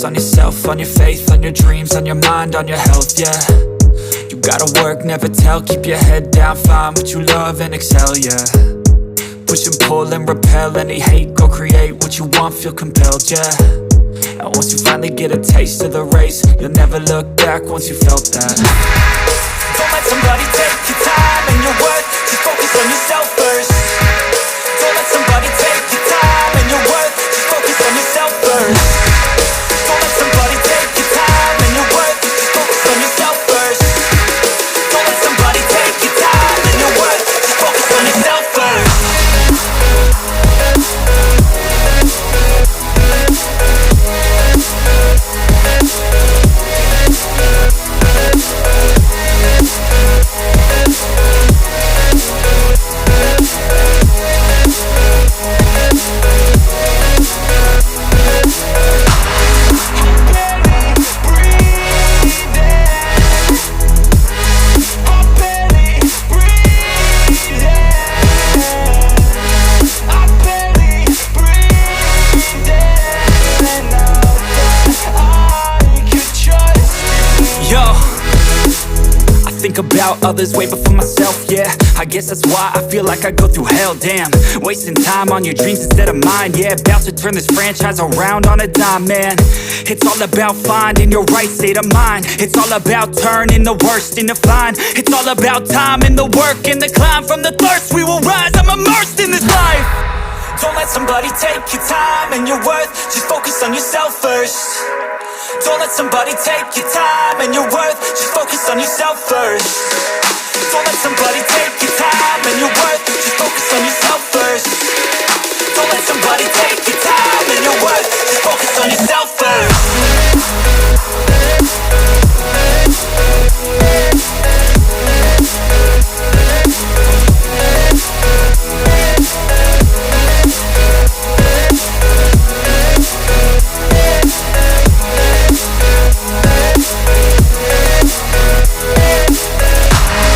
focus on yourself, on your faith, on your dreams, on your mind, on your health, yeah. You gotta work, never tell, keep your head down, find what you love and excel, yeah. Push and pull and repel any hate, go create what you want, feel compelled, yeah. And once you finally get a taste of the race, you'll never look back once you felt that. Don't let somebody take your time and your worth, just focus on yourself first. Don't let somebody take your time and your worth, just focus on yourself first. Don't let somebody take your time and your worth, just focus on yourself first. Don't let somebody take your time and your worth, just focus on yourself first. About others way before myself, yeah. I guess that's why I feel like I go through hell, damn. Wasting time on your dreams instead of mine, yeah. About to turn this franchise around on a dime, man. It's all about finding your right state of mind. It's all about turning the worst into fine. It's all about time and the work and the climb. From the thirst we will rise, I'm immersed in this life. Don't let somebody take your time and your worth, just focus on yourself first. Don't let somebody take your time and your worth, just focus on yourself first. Don't let somebody take your time and your worth, just focus on yourself first. Don't let somebody take your time and your worth, just focus on yourself